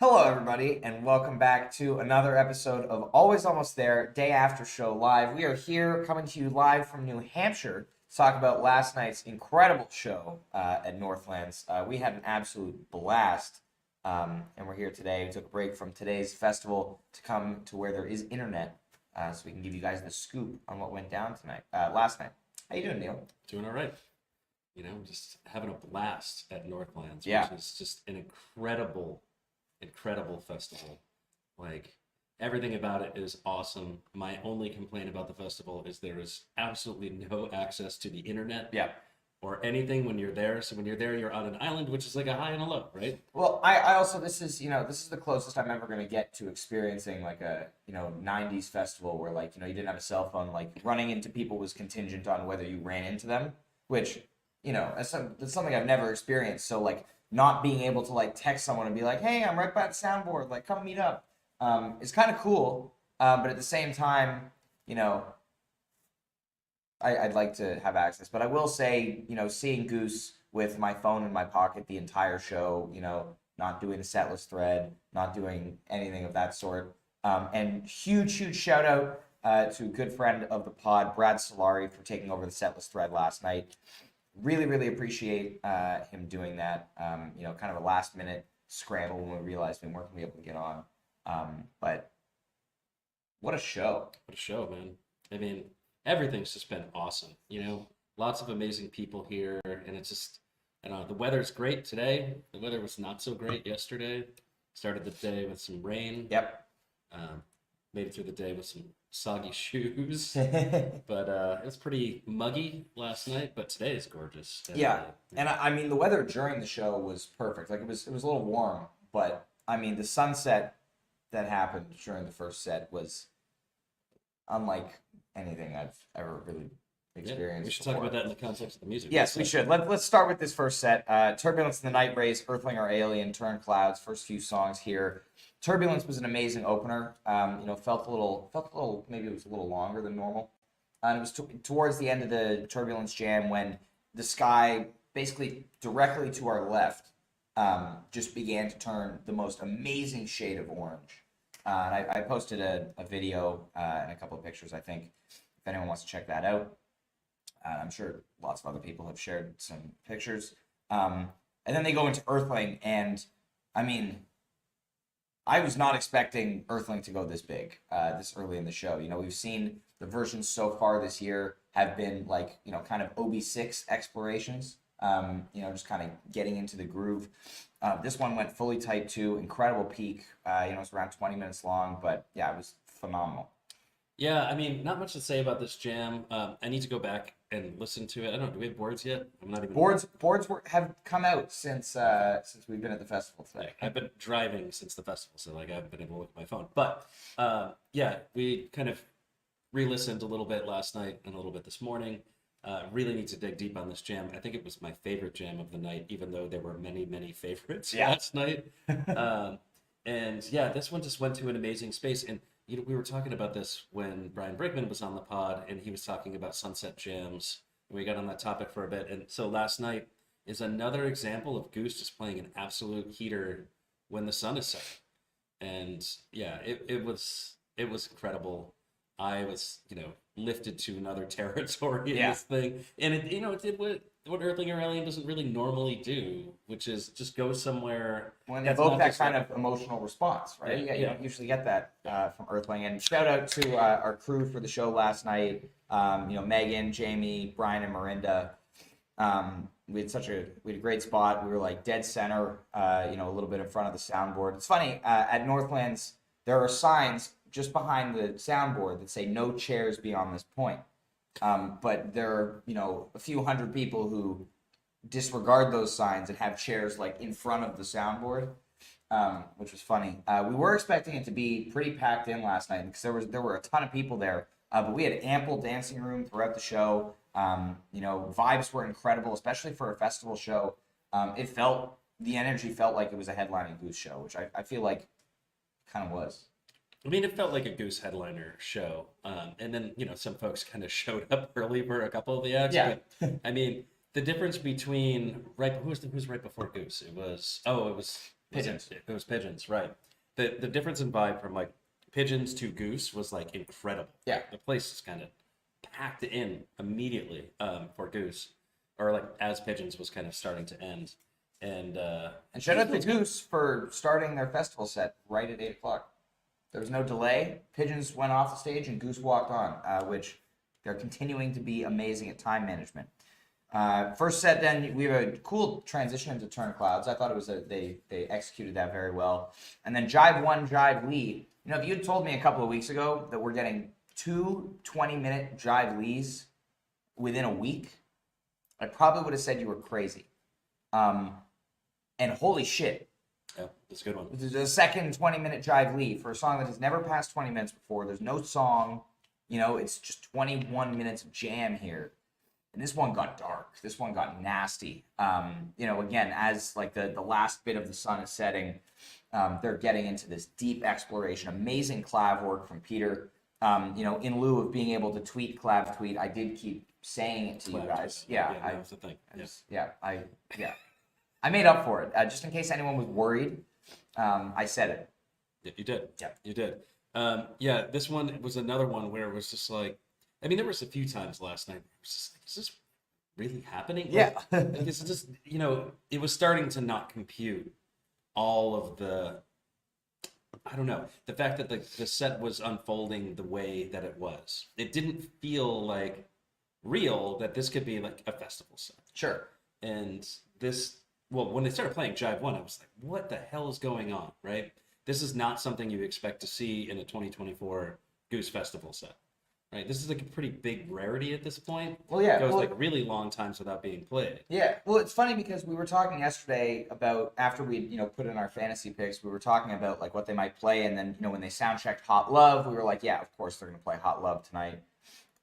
Hello, everybody, and welcome back to another episode of Always Almost There, Day After Show Live. We are here coming to you live from New Hampshire to talk about last night's incredible show at Northlands. We had an absolute blast, and we're here today. We took a break from today's festival to come to where there is internet, so we can give you guys the scoop on what went down last night. How you doing, Neil? Doing all right. Just having a blast at Northlands, Yeah. which is just an incredible festival. Like, everything about it is awesome. My only complaint about the festival is there is absolutely no access to the internet Yeah. or anything when you're there. So when you're there, you're on an island, which is like a high and a low, right? Well, I also this is the closest I'm ever gonna get to experiencing like a 90s festival where you didn't have a cell phone, like running into people was contingent on whether you ran into them, which that's something I've never experienced. So like not being able to like text someone and be like, hey, I'm right by the soundboard, like come meet up, is kind of cool. But at the same time, I'd like to have access. But I will say, seeing Goose with my phone in my pocket the entire show, not doing the setlist thread, not doing anything of that sort. And huge shout out to a good friend of the pod, Brad Solari, for taking over the setlist thread last night. Really appreciate him doing that. Kind of a last minute scramble when we realized we weren't going to be able to get on. But what a show. What a show, man. I mean, everything's just been awesome. Lots of amazing people here. And it's just, I don't know, the weather's great today. The weather was not so great yesterday. Started the day with some rain. Yep. Made it through the day with some soggy shoes. But it was pretty muggy last night, but today is gorgeous. Yeah. And I mean, the weather during the show was perfect. Like it was a little warm, but I mean, the sunset that happened during the first set was unlike anything I've ever really experienced. We should before. talk about that in the context of the music. Yes, we should. Let's start with this first set. Turbulence in the Night Race, Earthling or Alien, Turn Clouds. First few songs here. Turbulence was an amazing opener. Felt a little, maybe it was a little longer than normal. And it was towards the end of the Turbulence jam when the sky, basically directly to our left, just began to turn the most amazing shade of orange. And I posted a video and a couple of pictures, I think, if anyone wants to check that out. I'm sure lots of other people have shared some pictures. And then they go into Earthling, and I mean, I was not expecting Earthling to go this big this early in the show. We've seen the versions so far this year have been like, kind of OB6 explorations, just kind of getting into the groove. This one went fully Type 2, incredible peak. It's around 20 minutes long, but yeah, it was phenomenal. Yeah, I mean, not much to say about this jam. I need to go back and listen to it. I don't know, do we have boards yet? I'm not even... Boards have come out since we've been at the festival today. I've been driving since the festival, so I haven't been able to look at my phone. But yeah, we kind of re-listened a little bit last night and a little bit this morning. Really need to dig deep on this jam. I think it was my favorite jam of the night, even though there were many favorites last night. And yeah, this one just went to an amazing space. And we were talking about this when Brian Brickman was on the pod, and he was talking about sunset jams. And we got on that topic for a bit. And so last night is another example of Goose just playing an absolute heater when the sun is set. And yeah, it was incredible. I was, lifted to another territory in this thing. And it did what Earthling or Alien doesn't really normally do, which is just go somewhere. When they evoke that kind of emotional response, right? You don't usually get that from Earthling. And shout out to our crew for the show last night. Megan, Jamie, Brian, and Marinda. We had a great spot. We were like dead center, a little bit in front of the soundboard. It's funny, at Northlands, there are signs just behind the soundboard that say no chairs beyond this point. But there are, a few hundred people who disregard those signs and have chairs like in front of the soundboard, which was funny. We were expecting it to be pretty packed in last night because there were a ton of people there, but we had ample dancing room throughout the show. Vibes were incredible, especially for a festival show. The energy felt like it was a headlining Goose show, which I feel like kind of was. I mean, it felt like a Goose headliner show. And then, some folks kind of showed up early for a couple of the acts. Yeah. But, I mean, the difference between who's right before Goose? It was Pigeons. It was Pigeons, right? The difference in vibe from like Pigeons to Goose was like incredible. Yeah. The place is kind of packed in immediately for Goose, or like as Pigeons was kind of starting to end, and shout out to Goose for starting their festival set right at 8 o'clock. There was no delay. Pigeons went off the stage and Goose walked on, which they're continuing to be amazing at time management. First set, then we have a cool transition into Turn Clouds. I thought it was they executed that very well. And then Jive 1, Jive Lead. You know, if you had told me a couple of weeks ago that we're getting 2 20-minute Jive Lees within a week, I probably would have said you were crazy. And holy shit. Yeah, that's a good one. There's a second 20-minute Jive Lee for a song that has never passed 20 minutes before. There's no song. You know, it's just 21 minutes of jam here. And this one got dark. This one got nasty. You know, again, as like the last bit of the sun is setting, they're getting into this deep exploration. Amazing clav work from Peter. You know, in lieu of being able to tweet clav tweet, I did keep saying it to you guys. Yeah, that was the thing. I made up for it. Just in case anyone was worried, I said it. Yeah, you did. Yeah, you did. Yeah, this one was another one where it was just like, I mean, there was a few times last night where it was just like, is this really happening? Yeah. Like, it's just, you know, it was starting to not compute all of the, I don't know, the fact that the set was unfolding the way that it was. It didn't feel like real that this could be like a festival set. Sure. And this, well, when they started playing Jive 1, I was like, what the hell is going on, right? This is not something you expect to see in a 2024 Goose Festival set, right? This is like a pretty big rarity at this point. Well, yeah. It goes like really long times without being played. Yeah. Well, it's funny because we were talking yesterday about, after we, you know, put in our fantasy picks, we were talking about like what they might play. And then, you know, when they sound checked Hot Love, we were like, yeah, of course they're going to play Hot Love tonight.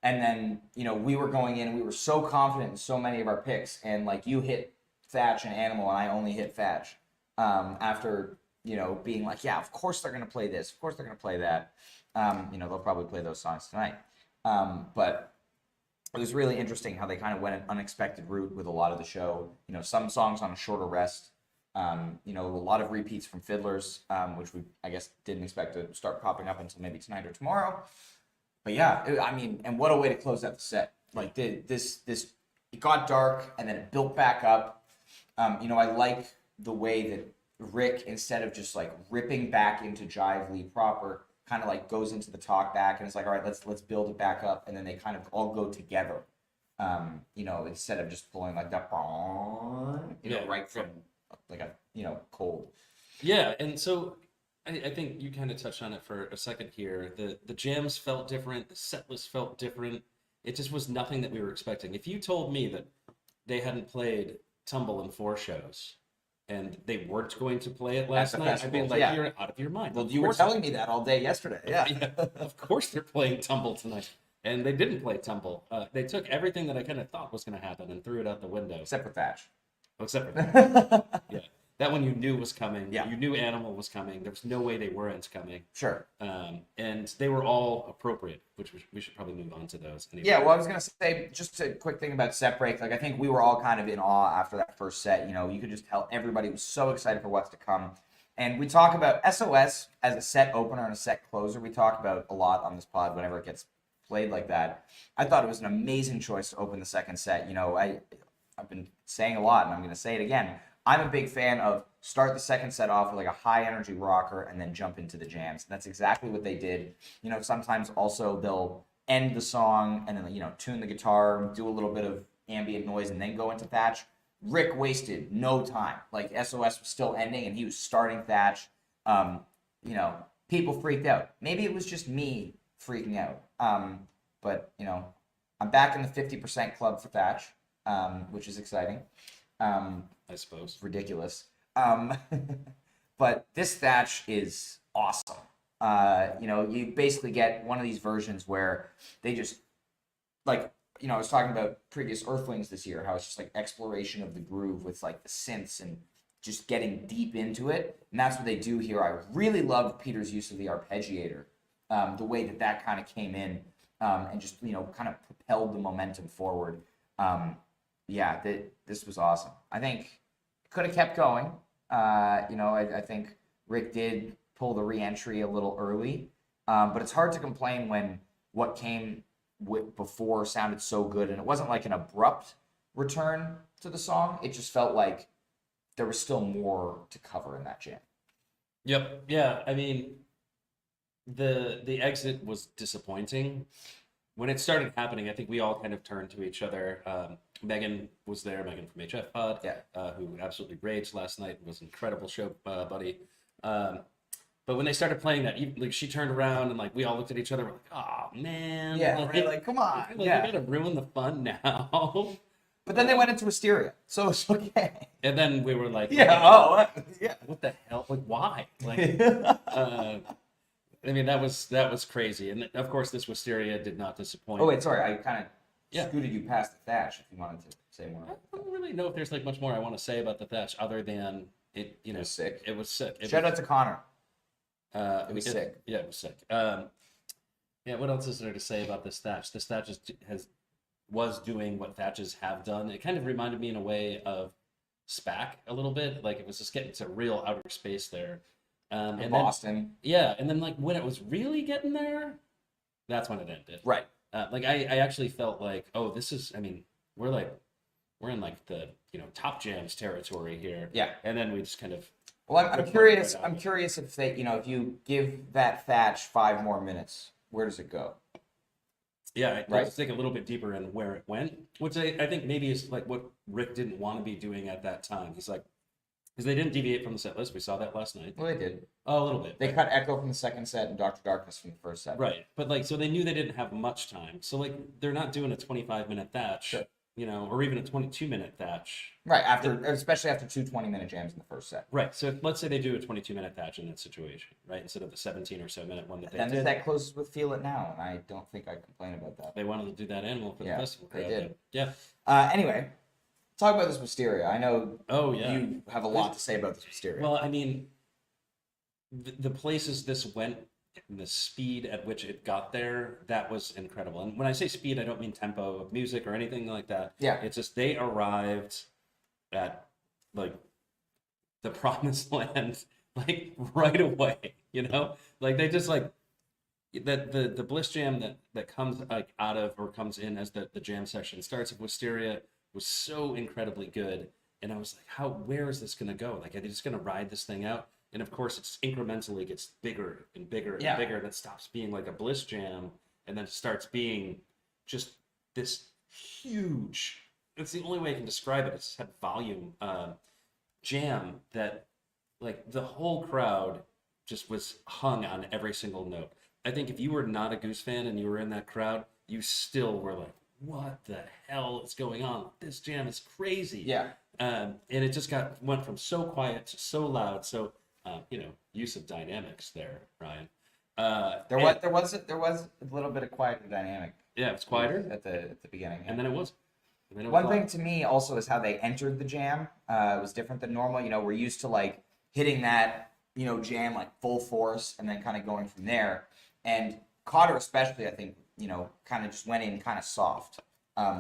And then, you know, we were going in, we were so confident in so many of our picks. And like you hit Thatch and Animal and I only hit Thatch after, you know, being like, yeah, of course they're going to play this. Of course they're going to play that. You know, they'll probably play those songs tonight. But it was really interesting how they kind of went an unexpected route with a lot of the show. You know, some songs on a shorter rest. You know, a lot of repeats from Fiddlers, which we, I guess, didn't expect to start popping up until maybe tonight or tomorrow. But yeah, I mean, and what a way to close out the set. Like this, it got dark and then it built back up. You know, I like the way that Rick, instead of just like ripping back into Jive Lee proper, kind of like goes into the talk back and it's like, all right, let's build it back up, and then they kind of all go together. You know, instead of just pulling like that, you know, right from like a, you know, cold. Yeah, and so I think you kind of touched on it for a second here. The jams felt different. The set list felt different. It just was nothing that we were expecting. If you told me that they hadn't played Tumble in 4 shows and they weren't going to play it last night, I'd be like, yeah, you're out of your mind. Well, you were telling me that all day yesterday. Yeah. Of course they're playing Tumble tonight. And they didn't play Tumble. They took everything that I kind of thought was going to happen and threw it out the window. Except for Thatch. Oh, except for that. Yeah. That one you knew was coming. Yeah. You knew Animal was coming. There was no way they weren't coming. Sure. And they were all appropriate, which we should probably move on to those. Anyway. Yeah, well, I was going to say, just a quick thing about set break. Like, I think we were all kind of in awe after that first set. You know, you could just tell everybody was so excited for what's to come. And we talk about SOS as a set opener and a set closer. We talk about a lot on this pod whenever it gets played like that. I thought it was an amazing choice to open the second set. You know, I've been saying a lot, and I'm going to say it again. I'm a big fan of start the second set off with like a high energy rocker and then jump into the jams. And that's exactly what they did. You know, sometimes also they'll end the song and then, you know, tune the guitar, do a little bit of ambient noise and then go into Thatch. Rick wasted no time. Like SOS was still ending and he was starting Thatch. You know, people freaked out. Maybe it was just me freaking out. But, you know, I'm back in the 50% club for Thatch, which is exciting. I suppose. Ridiculous. But this Thatch is awesome. You know, you basically get one of these versions where they just, like, you know, I was talking about previous Earthlings this year, how it's just like exploration of the groove with like the synths and just getting deep into it. And that's what they do here. I really loved Peter's use of the arpeggiator, the way that kind of came in and just, you know, kind of propelled the momentum forward. Yeah, this was awesome. I think it could have kept going. I think Rick did pull the re-entry a little early, but it's hard to complain when what came before sounded so good, and it wasn't like an abrupt return to the song. It just felt like there was still more to cover in that jam. Yep. Yeah. I mean, the exit was disappointing. When it started happening, I think we all kind of turned to each other. Megan was there, Megan from HF Pod, who absolutely raged last night. It was an incredible show, buddy. But when they started playing that, like she turned around and like we all looked at each other, we're like, "Oh man, Yeah, like, right, like come on, like, you gotta ruin the fun now." But then they went into Wisteria, so it's okay. And then we were like, what the hell? Like, why? Like, I mean, that was crazy. And of course, this Wisteria did not disappoint. Oh wait, sorry, I kind of scooted you past the Thatch. If you wanted to say more, I don't really know if there's like much more I want to say about the Thatch other than it. You know, it was sick. It was sick. Shout out to Connor. It was sick. Yeah, it was sick. Yeah, what else is there to say about this Thatch? This Thatch was doing what Thatches have done. It kind of reminded me in a way of SPAC a little bit. Like it was just getting to real outer space there. And Boston. And then like when it was really getting there, that's when it ended. Right. Like I actually felt like, oh, this is. I mean, we're in like the top jams territory here. Yeah. And then we just kind of. Well, I'm curious. I'm curious if they, if you give that Thatch 5 more minutes, where does it go? Yeah, let's dig a little bit deeper in where it went, which I think maybe is like what Rick didn't want to be doing at that time. He's like, because they didn't deviate from the set list. We saw that last night. Well, they did. Oh, a little bit. They cut Echo from the second set and Dr. Darkness from the first set. Right, but like, so they knew they didn't have much time. So like, they're not doing a 25-minute Thatch, or even a 22-minute Thatch. Right, especially after 2 20-minute jams in the first set. Right, so let's say they do a 22-minute Thatch in that situation, right, instead of the 17 or so minute one that they did. And that closes with Feel It Now, and I don't think I complain about that. They wanted to do that animal for the festival crowd. They did. Yeah. Anyway, talk about this Wisteria. I know you have a lot to say about this Wisteria. Well, I mean, the places this went, the speed at which it got there, that was incredible. And when I say speed, I don't mean tempo of music or anything like that. Yeah. It's just they arrived at like the promised land like right away, like they just like the Bliss Jam that comes like out of or comes in as the jam session starts of Wisteria was so incredibly good. And I was like, where is this gonna go? Like, are they just gonna ride this thing out? And of course, it's incrementally gets bigger and bigger and bigger, and it stops being like a Bliss Jam, and then starts being just this huge. It's the only way I can describe it. It's had volume jam that, like, the whole crowd just was hung on every single note. I think if you were not a Goose fan and you were in that crowd, you still were like, "What the hell is going on? This jam is crazy." Yeah. And it just went from so quiet to so loud. So. Use of dynamics there, Ryan. There was a little bit of quieter dynamic. Yeah, it was quieter at the beginning. And then it was. One thing to me also is how they entered the jam. It was different than normal. We're used to like hitting that jam like full force and then kind of going from there. And Cotter especially, I think, kind of just went in kind of soft,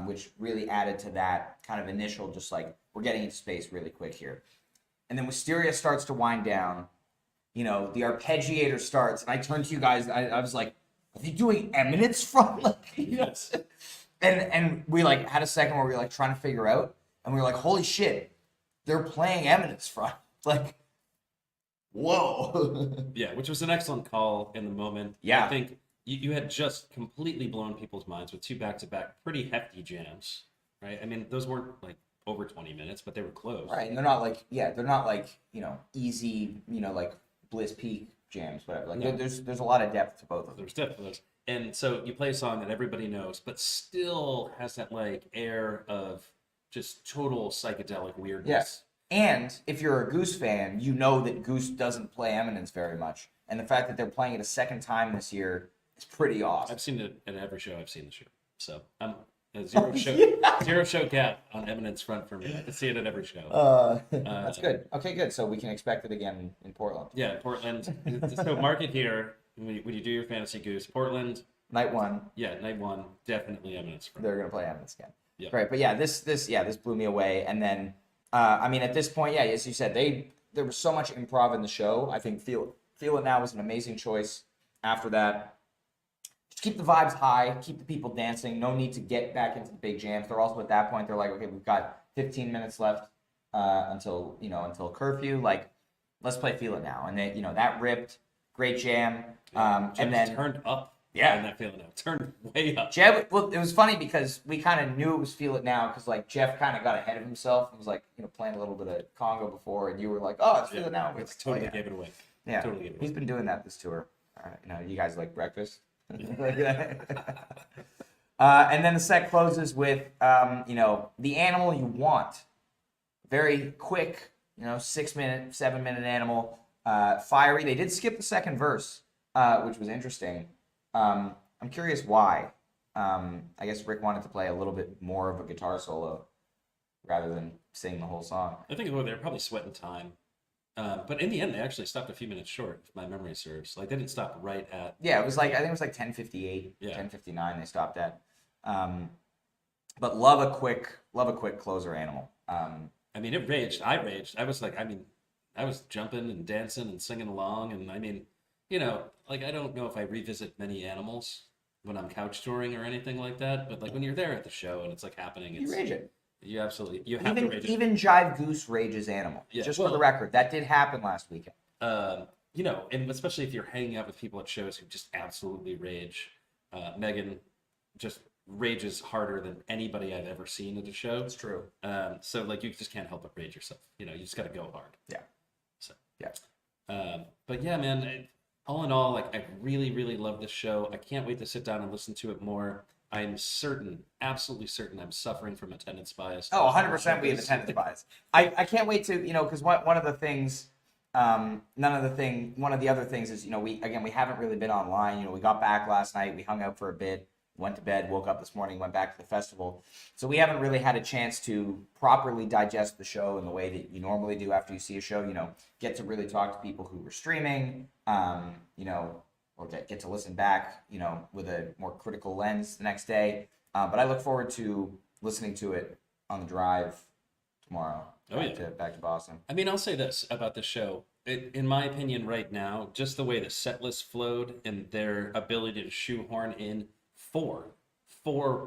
which really added to that kind of initial just like we're getting into space really quick here. And then Wisteria starts to wind down. The arpeggiator starts, and I turned to you guys. I was like, "Are they doing Eminence from?" Yes. And we like had a second where we were like trying to figure out, and we were like, "Holy shit, they're playing Eminence from!" Like, whoa. Yeah, which was an excellent call in the moment. Yeah, I think you had just completely blown people's minds with 2 back-to-back pretty hefty jams, right? I mean, those weren't like over 20 minutes, but they were close. Right, and they're not like easy, like Bliss Peak jams, whatever. Like there's a lot of depth to both of them. There's depth to those. And so you play a song that everybody knows, but still has that like air of just total psychedelic weirdness. Yes. And if you're a Goose fan, you know that Goose doesn't play Eminence very much. And the fact that they're playing it a second time this year is pretty awesome. I've seen it at every show I've seen this year. So I'm a zero show gap on Eminence front for me. I can see it at every show. That's good. Okay, good. So we can expect it again in Portland. Yeah, Portland. So mark it here when you do your fantasy Goose. Portland. Night 1. Yeah, night 1. Definitely Eminence front. They're gonna play Eminence again. Yeah. Right, but yeah, this blew me away. And then, I mean, at this point, yeah, as you said, they there was so much improv in the show. I think Feel It Now was an amazing choice. After that, just keep the vibes high, keep the people dancing. No need to get back into the big jams. They're also at that point, they're like, okay, we've got 15 minutes left until curfew. Like, let's play Feel It Now. And then, that ripped. Great jam. And then turned up. Yeah. And that feeling out. Turned way up. Jeff, well, it was funny because we kind of knew it was Feel It Now because like Jeff kind of got ahead of himself and was like, playing a little bit of Congo before, and you were like, oh, it's Feel It Now. It's totally gave it away. Yeah, totally gave it away. He's been doing that this tour. You guys like breakfast. And then the set closes with, the animal you want. Very quick, 6-minute, 7-minute animal. Fiery. They did skip the second verse, which was interesting. I'm curious why. I guess Rick wanted to play a little bit more of a guitar solo rather than sing the whole song. I think they were probably sweating time. But in the end, they actually stopped a few minutes short, if my memory serves. Like, they didn't stop right at... Yeah, it was like, I think it was like 10:58, 10:59 they stopped at. But love a quick closer animal. I mean, it raged. I raged. I was like, I was jumping and dancing and singing along. And I mean, like, I don't know if I revisit many animals when I'm couch touring or anything like that. But like when you're there at the show and it's like happening, you rage it. You absolutely, you have to rage it. Even Jive Goose rages animal. Yeah, just for the record, that did happen last weekend. And especially if you're hanging out with people at shows who just absolutely rage. Megan just rages harder than anybody I've ever seen at a show. It's true. So like you just can't help but rage yourself. You just got to go hard. Yeah. So yeah. But yeah, man. All in all, like I really, really love this show. I can't wait to sit down and listen to it more. I'm certain, absolutely certain, I'm suffering from attendance bias. Oh, 100% we have attendance bias. I can't wait to, because one of the things, one of the other things is, we haven't really been online. We got back last night, we hung out for a bit, went to bed, woke up this morning, went back to the festival. So we haven't really had a chance to properly digest the show in the way that you normally do after you see a show, get to really talk to people who were streaming, or get to listen back, with a more critical lens the next day. But I look forward to listening to it on the drive tomorrow back to Boston. I mean, I'll say this about the show. In my opinion right now, just the way the set list flowed and their ability to shoehorn in four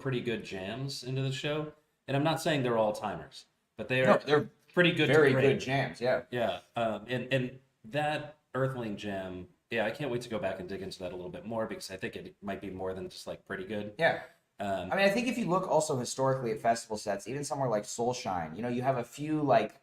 pretty good jams into the show. And I'm not saying they're all-timers, but they're pretty good. Very good jams, yeah. Yeah, and that Earthling jam... Yeah, I can't wait to go back and dig into that a little bit more because I think it might be more than just like pretty good. Yeah. I think if you look also historically at festival sets, even somewhere like Soulshine, you have a few like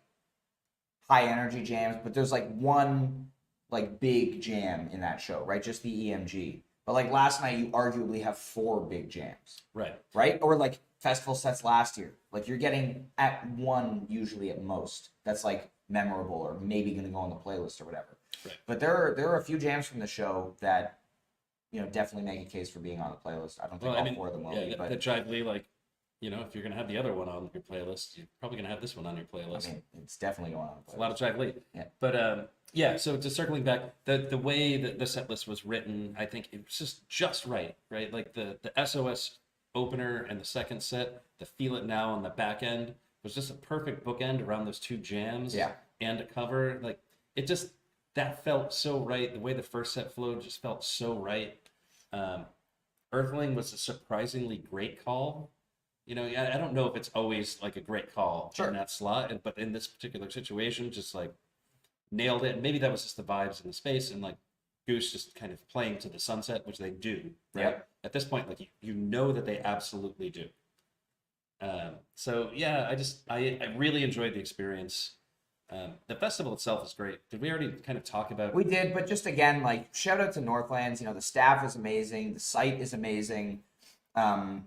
high energy jams, but there's like one like big jam in that show, right? Just the EMG. But like last night, you arguably have 4 big jams. Right. Right? Or like festival sets last year. Like you're getting at one usually at most. That's like memorable or maybe going to go on the playlist or whatever. Right. But there are a few jams from the show that, definitely make a case for being on the playlist. I don't think all 4 of them will be. But the Jive Lee, like, if you're going to have the other one on your playlist, you're probably going to have this one on your playlist. I mean, it's definitely going on the playlist. It's a lot of Jive Lee. Yeah. But, so to circling back, the way that the set list was written, I think it was just right? Like the SOS opener and the second set, the Feel It Now on the back end was just a perfect bookend around those 2 jams. Yeah. And a cover. Like, it just... That felt so right. The way the first set flowed just felt so right. Earthling was a surprisingly great call. I don't know if it's always like a great call in that slot, but in this particular situation, just like nailed it. Maybe that was just the vibes in the space and like Goose just kind of playing to the sunset, which they do. Right? Yep. At this point, like you know that they absolutely do. So yeah, I really enjoyed the experience. The festival itself is great. Did we already kind of talk about? We did, but just again, like shout out to Northlands. The staff is amazing. The site is amazing. I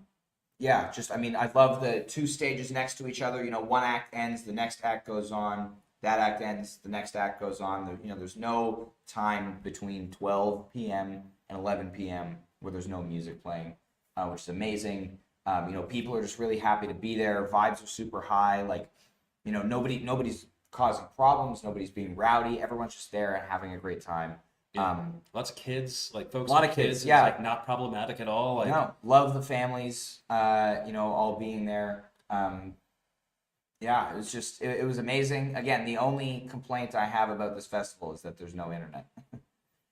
love the 2 stages next to each other. One act ends, the next act goes on. That act ends, the next act goes on. There's no time between 12 p.m. and 11 p.m. where there's no music playing, which is amazing. People are just really happy to be there. Vibes are super high. Like, nobody's causing problems, nobody's being rowdy, everyone's just there and having a great time. Lots of kids, like folks. A lot of kids, yeah. Like not problematic at all. Like, no, love the families, all being there. Yeah, it was just it was amazing. Again, the only complaint I have about this festival is that there's no internet.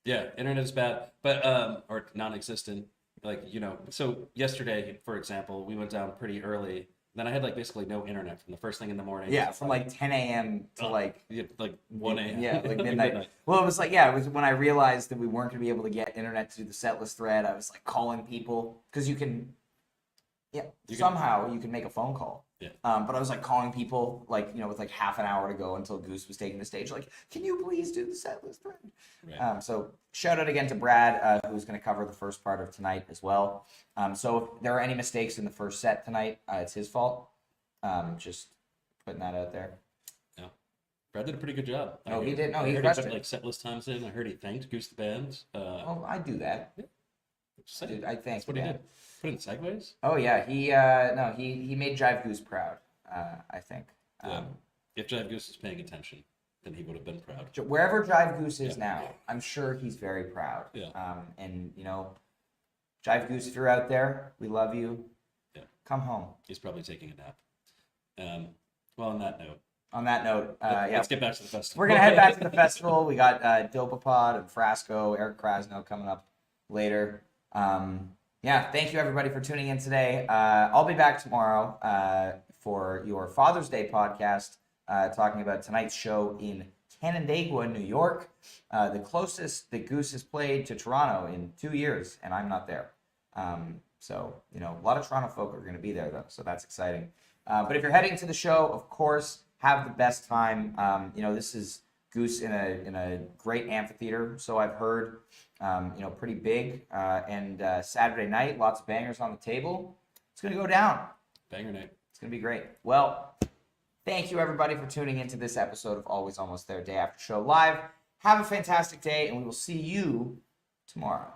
Yeah, internet is bad, but or non-existent. Like, so yesterday, for example, we went down pretty early. Then I had like basically no internet from the first thing in the morning. Yeah, to, from like 10 a.m. to like yeah, like 1 a.m. Yeah, like midnight. Well, it was like, yeah, it was when I realized that we weren't going to be able to get internet to do the set list thread. I was like calling people because you can, yeah, somehow you can make a phone call. Yeah. But I was like calling people like, with like half an hour to go until Goose was taking the stage. Like, can you please do the set list thread? Right. So shout out again to Brad, who's going to cover the first part of tonight as well. So if there are any mistakes in the first set tonight, it's his fault. Just putting that out there. Yeah. Brad did a pretty good job. No, he did. No, he heard crushed put, it. like set list times in. I heard he thanked Goose the band. Oh, I do that. Yeah. Dude, I thank That's what he did. Put in segues. Oh yeah, he made Jive Goose proud. I think. Yeah. If Jive Goose is paying attention, then he would have been proud. Wherever Jive Goose is now, I'm sure he's very proud. Yeah. And Jive Goose, if you're out there, we love you. Yeah. Come home. He's probably taking a nap. Well, on that note. On that note, let's get back to the festival. We're gonna head back to the festival. We got Dopapod and Frasco, Eric Krasno coming up later. Thank you everybody for tuning in today. I'll be back tomorrow for your Father's Day podcast, talking about tonight's show in Canandaigua, New York, the closest that Goose has played to Toronto in 2 years, and I'm not there. So a lot of Toronto folk are going to be there though, so that's exciting. But if you're heading to the show, of course, have the best time. This is Goose in a great amphitheater, so I've heard. Pretty big. And Saturday night, lots of bangers on the table. It's going to go down. Banger night. It's going to be great. Well, thank you everybody for tuning into this episode of Always Almost There Day After Show Live. Have a fantastic day, and we will see you tomorrow.